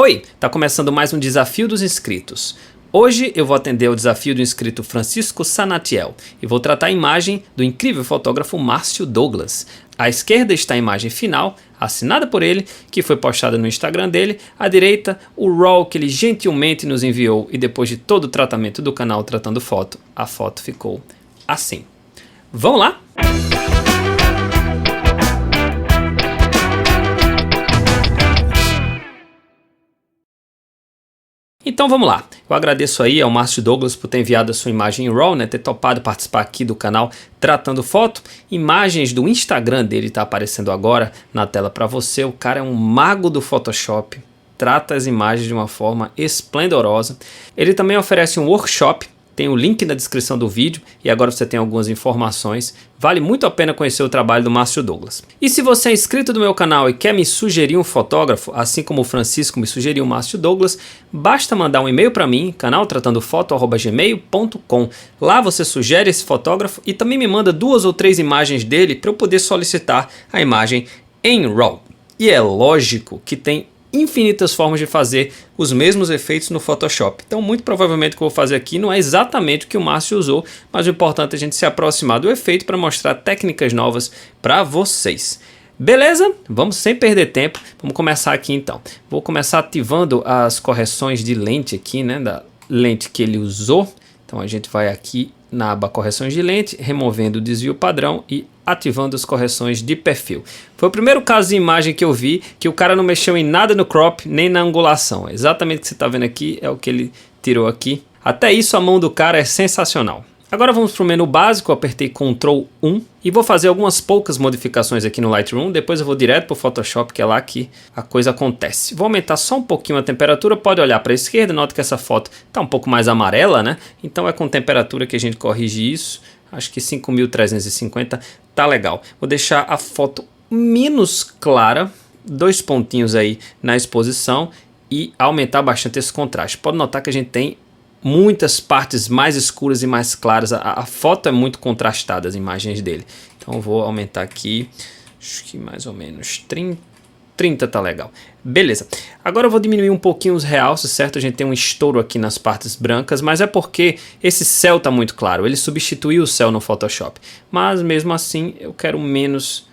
Oi, tá começando mais um desafio dos inscritos. Hoje eu vou atender ao desafio do inscrito Francisco Sanatiel e vou tratar a imagem do incrível fotógrafo Márcio Douglas. À esquerda está a imagem final, assinada por ele, que foi postada no Instagram dele. À direita, o RAW que ele gentilmente nos enviou e depois de todo o tratamento do canal Tratando Foto, a foto ficou assim. Vamos lá? Então vamos lá, eu agradeço aí ao Márcio Douglas por ter enviado a sua imagem em RAW, ter topado participar aqui do canal Tratando Foto. Imagens do Instagram dele tá aparecendo agora na tela para você. O cara é um mago do Photoshop, trata as imagens de uma forma esplendorosa. Ele também oferece um workshop, tem o link na descrição do vídeo e agora você tem algumas informações. Vale muito a pena conhecer o trabalho do Márcio Douglas. E se você é inscrito do meu canal e quer me sugerir um fotógrafo, assim como o Francisco me sugeriu o Márcio Douglas, basta mandar um e-mail para mim, canaltratandofoto@gmail.com. Lá você sugere esse fotógrafo e também me manda 2 ou 3 imagens dele para eu poder solicitar a imagem em RAW. E é lógico que tem infinitas formas de fazer os mesmos efeitos no Photoshop. Então muito provavelmente o que eu vou fazer aqui não é exatamente o que o Márcio usou, mas o importante é a gente se aproximar do efeito para mostrar técnicas novas para vocês. Beleza? Vamos sem perder tempo, vamos começar aqui então. Vou começar ativando as correções de lente aqui, da lente que ele usou. Então a gente vai aqui na aba correções de lente, removendo o desvio padrão e ativando as correções de perfil. Foi o primeiro caso de imagem que eu vi que o cara não mexeu em nada no crop nem na angulação. Exatamente o que você está vendo aqui é o que ele tirou aqui. Até isso a mão do cara é sensacional. Agora vamos para o menu básico, eu apertei Ctrl 1 e vou fazer algumas poucas modificações aqui no Lightroom, depois eu vou direto para o Photoshop, que é lá que a coisa acontece. Vou aumentar só um pouquinho a temperatura, pode olhar para a esquerda, nota que essa foto está um pouco mais amarela, Então é com temperatura que a gente corrige isso, acho que 5350 tá legal. Vou deixar a foto menos clara, 2 pontinhos aí na exposição e aumentar bastante esse contraste. Pode notar que a gente tem muitas partes mais escuras e mais claras. A foto é muito contrastada, as imagens dele. Então eu vou aumentar aqui, acho que mais ou menos 30 tá legal. Beleza. Agora eu vou diminuir um pouquinho os realces, certo? A gente tem um estouro aqui nas partes brancas, mas é porque esse céu tá muito claro. Ele substituiu o céu no Photoshop. Mas mesmo assim eu quero menos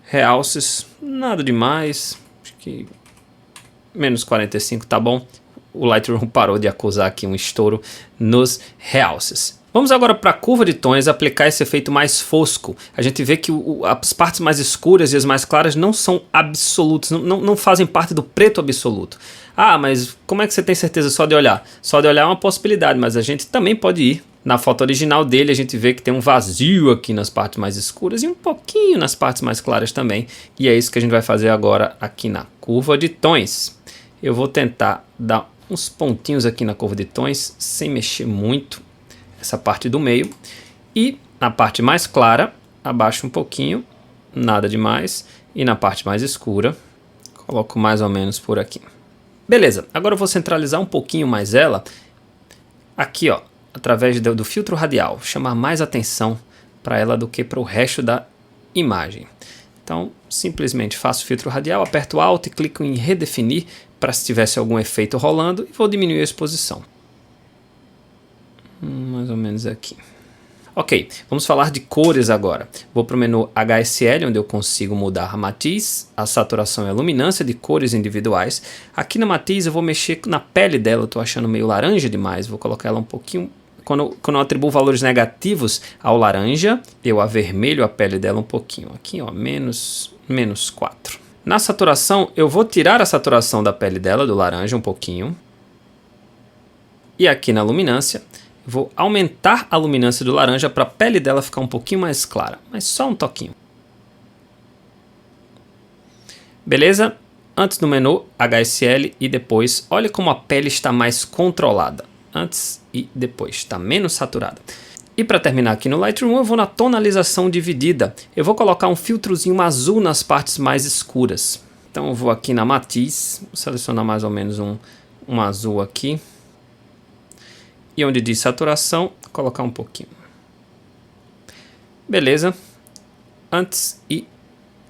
realces, nada demais. Acho que menos 45 tá bom. O Lightroom parou de acusar aqui um estouro nos realces. Vamos agora para a curva de tons, aplicar esse efeito mais fosco. A gente vê que as partes mais escuras e as mais claras não são absolutas, não fazem parte do preto absoluto. Ah, mas como é que você tem certeza só de olhar? Só de olhar é uma possibilidade, mas a gente também pode ir. Na foto original dele a gente vê que tem um vazio aqui nas partes mais escuras e um pouquinho nas partes mais claras também. E é isso que a gente vai fazer agora aqui na curva de tons. Eu vou tentar dar uns pontinhos aqui na curva de tons, sem mexer muito essa parte do meio. E na parte mais clara, abaixo um pouquinho, nada demais. E na parte mais escura, coloco mais ou menos por aqui. Beleza, agora eu vou centralizar um pouquinho mais ela, aqui através do filtro radial, chamar mais atenção para ela do que para o resto da imagem. Então, simplesmente faço o filtro radial, aperto Alt e clico em redefinir para se tivesse algum efeito rolando e vou diminuir a exposição. Mais ou menos aqui. Ok, vamos falar de cores agora. Vou para o menu HSL, onde eu consigo mudar a matiz, a saturação e a luminância de cores individuais. Aqui na matiz eu vou mexer na pele dela, eu estou achando meio laranja demais, vou colocar ela um pouquinho. Quando eu atribuo valores negativos ao laranja, eu avermelho a pele dela um pouquinho. Aqui, menos 4. Na saturação, eu vou tirar a saturação da pele dela, do laranja, um pouquinho. E aqui na luminância, vou aumentar a luminância do laranja para a pele dela ficar um pouquinho mais clara. Mas só um toquinho. Beleza? Antes no menu, HSL e depois, olha como a pele está mais controlada. Antes e depois, está menos saturada. E para terminar aqui no Lightroom, eu vou na tonalização dividida. Eu vou colocar um filtrozinho azul nas partes mais escuras. Então eu vou aqui na matiz, vou selecionar mais ou menos um azul aqui. E onde diz saturação, colocar um pouquinho. Beleza. Antes e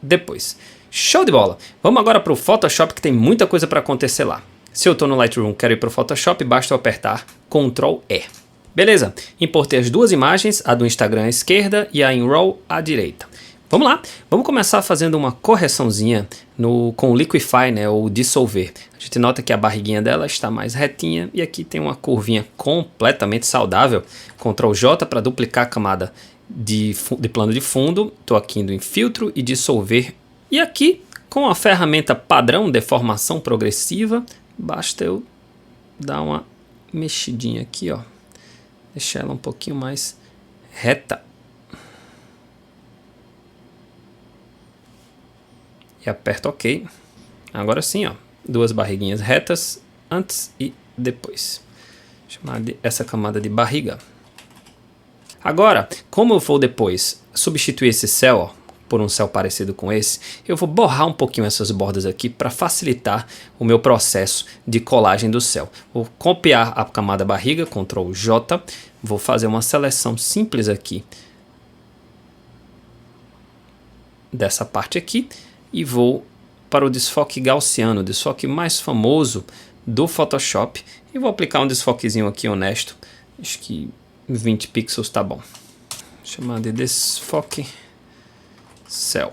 depois. Show de bola! Vamos agora para o Photoshop, que tem muita coisa para acontecer lá. Se eu estou no Lightroom e quero ir para o Photoshop, basta eu apertar Ctrl E. Beleza, importei as duas imagens, a do Instagram à esquerda e a em RAW à direita. Vamos lá, vamos começar fazendo uma correçãozinha com o Liquify, né, ou dissolver. A gente nota que a barriguinha dela está mais retinha e aqui tem uma curvinha completamente saudável. Ctrl J para duplicar a camada de plano de fundo. Estou aqui indo em filtro e dissolver. E aqui, com a ferramenta padrão deformação progressiva, basta eu dar uma mexidinha aqui, ó. Deixar ela um pouquinho mais reta. E aperto OK. Agora sim, ó, duas barriguinhas retas antes e depois. Vou chamar essa camada de barriga. Agora, como eu vou depois substituir esse céu, ó, por um céu parecido com esse, eu vou borrar um pouquinho essas bordas aqui para facilitar o meu processo de colagem do céu. Vou copiar a camada barriga, Ctrl J, vou fazer uma seleção simples aqui dessa parte aqui e vou para o desfoque gaussiano, o desfoque mais famoso do Photoshop, e vou aplicar um desfoquezinho aqui honesto, acho que 20 pixels tá bom. Vou chamar de desfoque céu.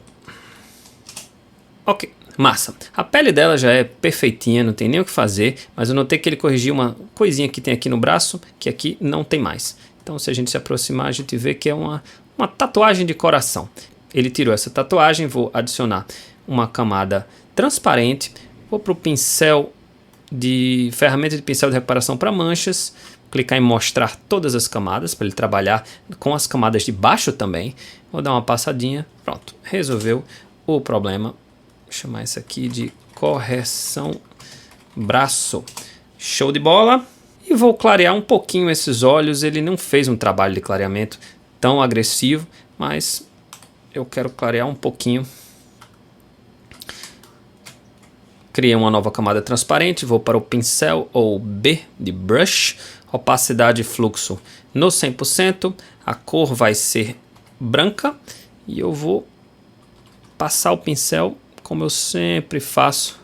Ok, massa. A pele dela já é perfeitinha, não tem nem o que fazer, mas eu notei que ele corrigiu uma coisinha que tem aqui no braço, que aqui não tem mais. Então se a gente se aproximar, a gente vê que é uma tatuagem de coração. Ele tirou essa tatuagem, vou adicionar uma camada transparente, vou para o pincel de ferramenta de pincel de reparação para manchas, clicar em mostrar todas as camadas para ele trabalhar com as camadas de baixo também. Vou dar uma passadinha, pronto, resolveu o problema. Vou chamar isso aqui de correção braço. Show de bola! E vou clarear um pouquinho esses olhos. Ele não fez um trabalho de clareamento tão agressivo, mas eu quero clarear um pouquinho. Criei uma nova camada transparente, vou para o pincel ou B de brush, opacidade e fluxo no 100%, a cor vai ser branca e eu vou passar o pincel como eu sempre faço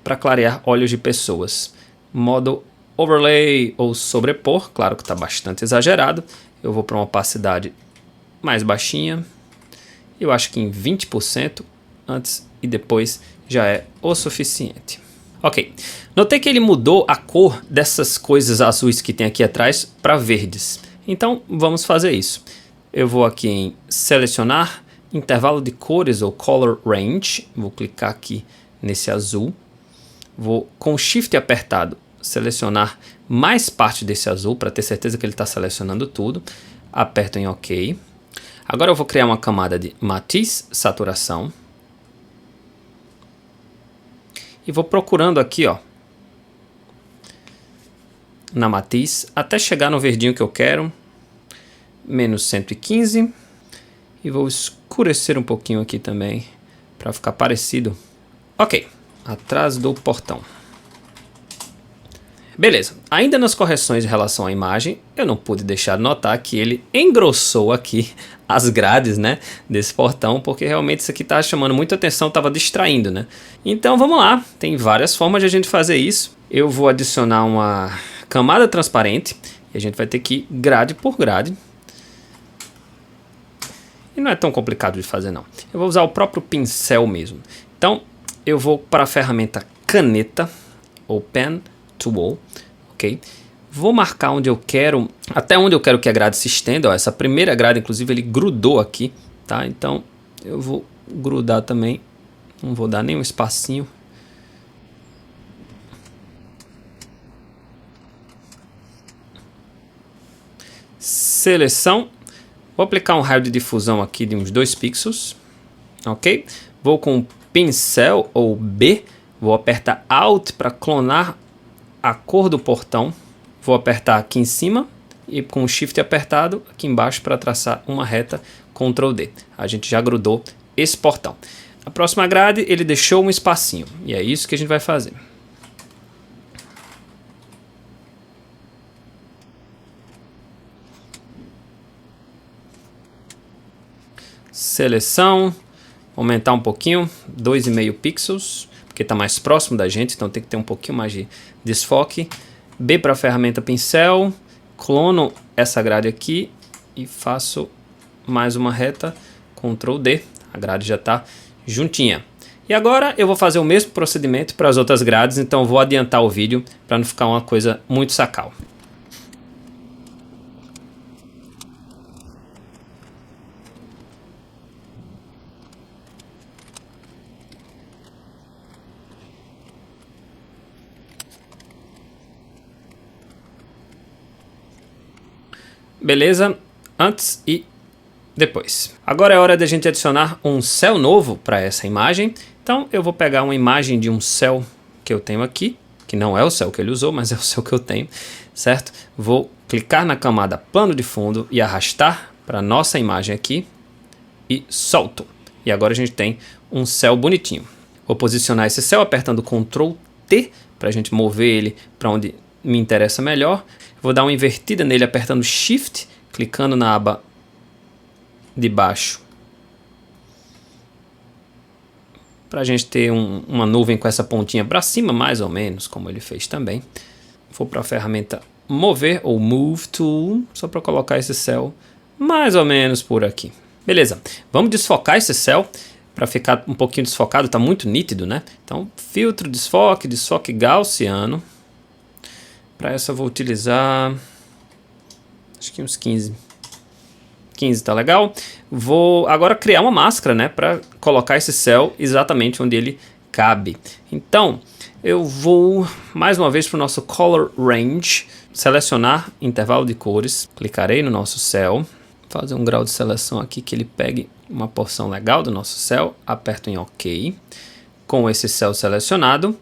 para clarear olhos de pessoas. Modo overlay ou sobrepor, claro que está bastante exagerado, eu vou para uma opacidade mais baixinha, eu acho que em 20%, antes e depois já é o suficiente. Ok, notei que ele mudou a cor dessas coisas azuis que tem aqui atrás para verdes. Então vamos fazer isso. Eu vou aqui em selecionar intervalo de cores ou color range. Vou clicar aqui nesse azul. Vou com Shift apertado selecionar mais parte desse azul para ter certeza que ele está selecionando tudo. Aperto em OK. Agora eu vou criar uma camada de matiz, saturação. E vou procurando aqui, ó, na matiz, até chegar no verdinho que eu quero, menos 115. E vou escurecer um pouquinho aqui também, para ficar parecido. Ok, atrás do portão. Beleza, ainda nas correções em relação à imagem, eu não pude deixar de notar que ele engrossou aqui as grades, né, desse portão, porque realmente isso aqui estava chamando muita atenção, estava distraindo, né. Então vamos lá, tem várias formas de a gente fazer isso. Eu vou adicionar uma camada transparente e a gente vai ter que ir grade por grade. E não é tão complicado de fazer não. Eu vou usar o próprio pincel mesmo. Então eu vou para a ferramenta caneta ou pen tool, ok? Vou marcar onde eu quero, até onde eu quero que a grade se estenda. Ó, essa primeira grade, inclusive, ele grudou aqui, tá? Então eu vou grudar também, não vou dar nenhum espacinho. Seleção, vou aplicar um raio de difusão aqui de uns 2 pixels, ok? Vou com o pincel ou B, vou apertar Alt para clonar a cor do portão. Vou apertar aqui em cima e com o Shift apertado aqui embaixo para traçar uma reta, Ctrl D. A gente já grudou esse portão. A próxima grade ele deixou um espacinho e é isso que a gente vai fazer. Seleção, aumentar um pouquinho, 2,5 pixels. porque está mais próximo da gente, então tem que ter um pouquinho mais de desfoque. B para a ferramenta pincel, clono essa grade aqui e faço mais uma reta, Ctrl D, a grade já está juntinha. E agora eu vou fazer o mesmo procedimento para as outras grades, então eu vou adiantar o vídeo para não ficar uma coisa muito sacal. Beleza? Antes e depois. Agora é hora de a gente adicionar um céu novo para essa imagem. Então eu vou pegar uma imagem de um céu que eu tenho aqui, que não é o céu que ele usou, mas é o céu que eu tenho, certo? Vou clicar na camada plano de fundo e arrastar para nossa imagem aqui e solto. E agora a gente tem um céu bonitinho. Vou posicionar esse céu apertando Ctrl T para a gente mover ele para onde me interessa melhor. Vou dar uma invertida nele apertando Shift, clicando na aba de baixo, para a gente ter uma nuvem com essa pontinha para cima, mais ou menos, como ele fez também. Vou para a ferramenta Mover ou Move Tool, só para colocar esse céu mais ou menos por aqui. Beleza, vamos desfocar esse céu para ficar um pouquinho desfocado, está muito nítido, né? Então, filtro, desfoque, desfoque gaussiano. Para essa eu vou utilizar, acho que uns 15. 15 tá legal. Vou agora criar uma máscara, né, para colocar esse céu exatamente onde ele cabe. Então, eu vou mais uma vez para o nosso Color Range, selecionar intervalo de cores, clicarei no nosso céu, fazer um grau de seleção aqui que ele pegue uma porção legal do nosso céu, aperto em OK. Com esse céu selecionado,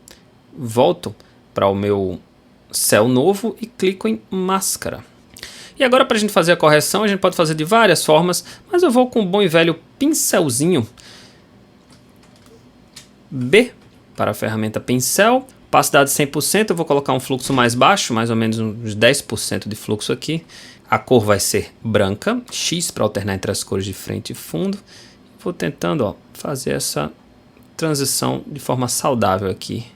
volto para o meu céu novo e clico em máscara. E agora, para a gente fazer a correção, a gente pode fazer de várias formas, mas eu vou com o bom e velho pincelzinho. B para a ferramenta pincel, opacidade 100%, eu vou colocar um fluxo mais baixo, mais ou menos uns 10% de fluxo aqui. A cor vai ser branca, X para alternar entre as cores de frente e fundo. Vou tentando, fazer essa transição de forma saudável aqui.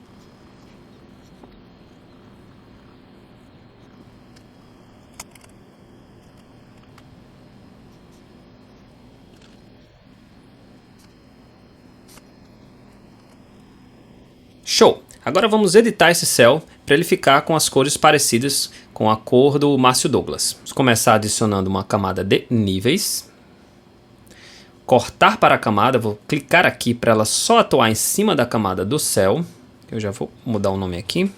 Show! Agora vamos editar esse céu para ele ficar com as cores parecidas com a cor do Márcio Douglas. Vamos começar adicionando uma camada de níveis. Cortar para a camada, vou clicar aqui para ela só atuar em cima da camada do céu. Eu já vou mudar o nome aqui.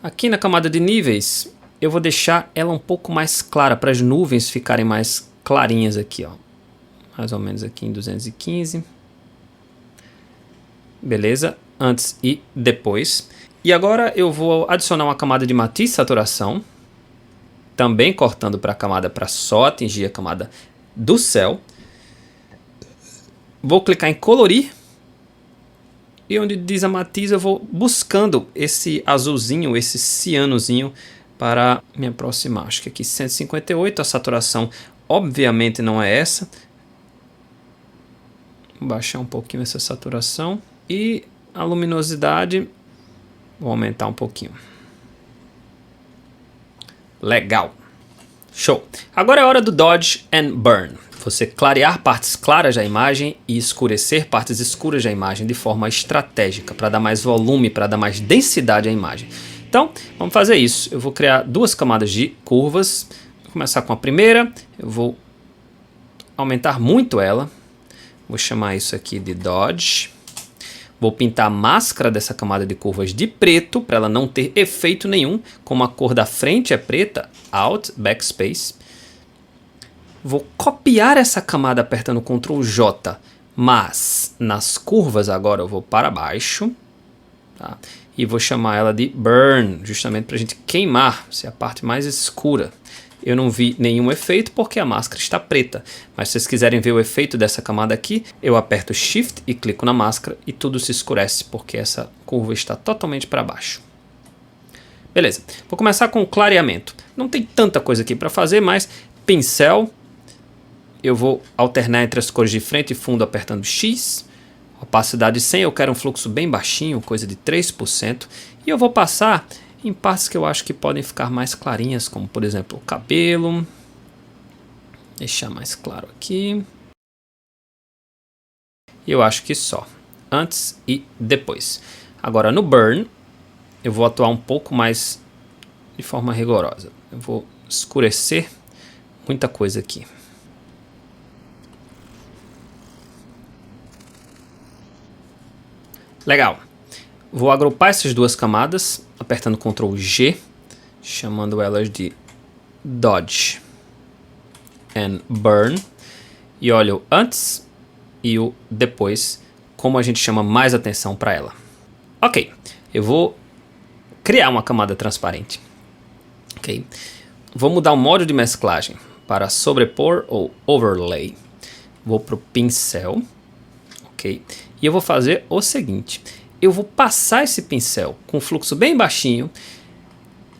Aqui na camada de níveis, eu vou deixar ela um pouco mais clara para as nuvens ficarem mais clarinhas aqui, ó. Mais ou menos aqui em 215. Beleza? Antes e depois. E agora eu vou adicionar uma camada de matiz saturação, também cortando para a camada para só atingir a camada do céu. Vou clicar em colorir e onde diz a matiz eu vou buscando esse azulzinho, esse cianozinho para me aproximar. Acho que aqui 158, a saturação obviamente não é essa. Vou baixar um pouquinho essa saturação e a luminosidade, vou aumentar um pouquinho. Legal. Show. Agora é hora do Dodge and Burn. Você clarear partes claras da imagem e escurecer partes escuras da imagem de forma estratégica, para dar mais volume, para dar mais densidade à imagem. Então, vamos fazer isso. Eu vou criar duas camadas de curvas. Vou começar com a primeira. Eu vou aumentar muito ela. Vou chamar isso aqui de Dodge. Vou pintar a máscara dessa camada de curvas de preto, para ela não ter efeito nenhum. Como a cor da frente é preta, Alt, Backspace. Vou copiar essa camada apertando Ctrl J, mas nas curvas agora eu vou para baixo. Tá? E vou chamar ela de Burn, justamente para a gente queimar, essa é a parte mais escura. Eu não vi nenhum efeito porque a máscara está preta, mas se vocês quiserem ver o efeito dessa camada aqui, eu aperto Shift e clico na máscara e tudo se escurece porque essa curva está totalmente para baixo. Beleza, vou começar com o clareamento. Não tem tanta coisa aqui para fazer, mas pincel, eu vou alternar entre as cores de frente e fundo apertando X, Opacidade 100, eu quero um fluxo bem baixinho, coisa de 3%. E eu vou passar em partes que eu acho que podem ficar mais clarinhas, como por exemplo o cabelo. Deixar mais claro aqui. E eu acho que só. Antes e depois. Agora no Burn, eu vou atuar um pouco mais de forma rigorosa. Eu vou escurecer muita coisa aqui. Legal. Vou agrupar essas duas camadas, apertando Ctrl G, chamando elas de Dodge and Burn. E olha o antes e o depois, como a gente chama mais atenção para ela. Ok, eu vou criar uma camada transparente. Ok, vou mudar o modo de mesclagem para sobrepor ou overlay. Vou para o pincel. Ok, e eu vou fazer o seguinte. Eu vou passar esse pincel com fluxo bem baixinho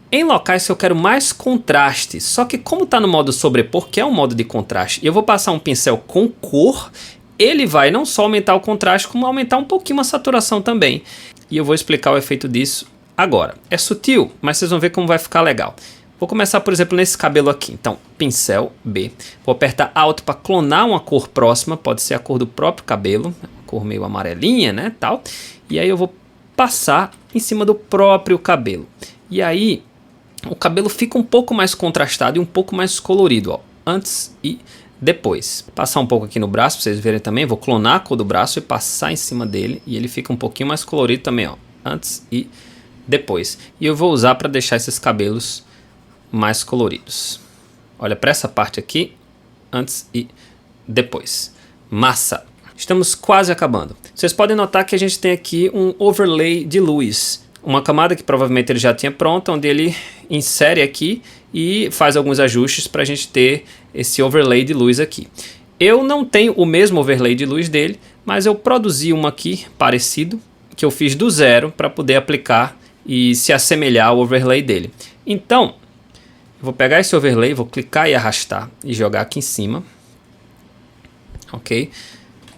em locais que eu quero mais contraste. Só que como está no modo sobrepor, que é um modo de contraste, e eu vou passar um pincel com cor, ele vai não só aumentar o contraste, como aumentar um pouquinho a saturação também. E eu vou explicar o efeito disso agora. É sutil, mas vocês vão ver como vai ficar legal. Vou começar, por exemplo, nesse cabelo aqui. Então, pincel B. Vou apertar Alt para clonar uma cor próxima. Pode ser a cor do próprio cabelo. Uma cor meio amarelinha, né? Tal. E aí eu vou passar em cima do próprio cabelo. E aí o cabelo fica um pouco mais contrastado e um pouco mais colorido. Ó. Antes e depois. Passar um pouco aqui no braço para vocês verem também. Vou clonar a cor do braço e passar em cima dele. E ele fica um pouquinho mais colorido também. Ó. Antes e depois. E eu vou usar para deixar esses cabelos mais coloridos. Olha para essa parte aqui, antes e depois. Massa! Estamos quase acabando. Vocês podem notar que a gente tem aqui um overlay de luz. Uma camada que provavelmente ele já tinha pronta, onde ele insere aqui e faz alguns ajustes para a gente ter esse overlay de luz aqui. Eu não tenho o mesmo overlay de luz dele, mas eu produzi uma aqui parecido, que eu fiz do zero para poder aplicar e se assemelhar ao overlay dele. Então, eu vou pegar esse overlay, vou clicar e arrastar e jogar aqui em cima. Ok.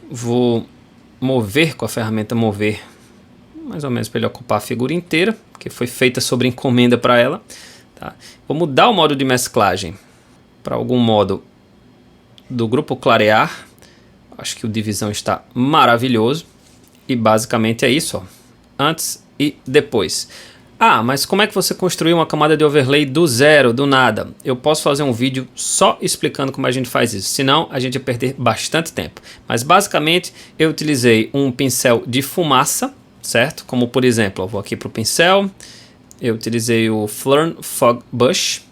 Vou mover com a ferramenta mover, mais ou menos para ele ocupar a figura inteira, que foi feita sobre encomenda para ela. Tá? Vou mudar o modo de mesclagem para algum modo do grupo clarear. Acho que o divisão está maravilhoso. E basicamente é isso. Ó. Antes e depois. Ah, mas como é que você construiu uma camada de overlay do zero, do nada? Eu posso fazer um vídeo só explicando como a gente faz isso, senão a gente ia perder bastante tempo. Mas basicamente eu utilizei um pincel de fumaça, certo? Como por exemplo, eu vou aqui para o pincel, eu utilizei o Flurn Fog Bush,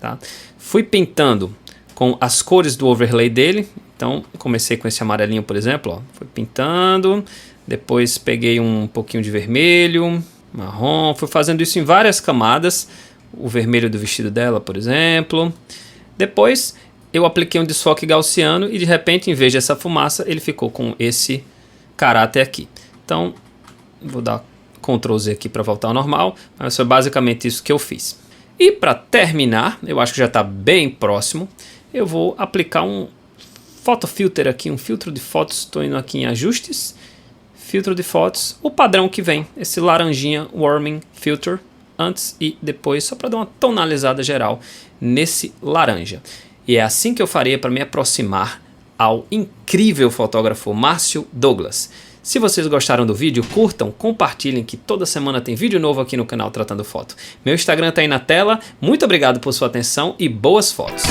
tá? Fui pintando com as cores do overlay dele, então comecei com esse amarelinho, por exemplo, ó. Fui pintando, depois peguei um pouquinho de vermelho, marrom, fui fazendo isso em várias camadas, o vermelho do vestido dela, por exemplo. Depois eu apliquei um desfoque gaussiano e de repente, em vez dessa fumaça, ele ficou com esse caráter aqui. Então, vou dar Ctrl Z aqui para voltar ao normal, mas foi basicamente isso que eu fiz. E para terminar, eu acho que já está bem próximo, eu vou aplicar um photo filter aqui, um filtro de fotos. Estou indo aqui em ajustes, filtro de fotos, o padrão que vem, esse laranjinha warming filter, antes e depois, só para dar uma tonalizada geral nesse laranja. E é assim que eu faria para me aproximar ao incrível fotógrafo Márcio Douglas. Se vocês gostaram do vídeo, curtam, compartilhem, que toda semana tem vídeo novo aqui no canal Tratando Foto. Meu Instagram está aí na tela, muito obrigado por sua atenção e boas fotos!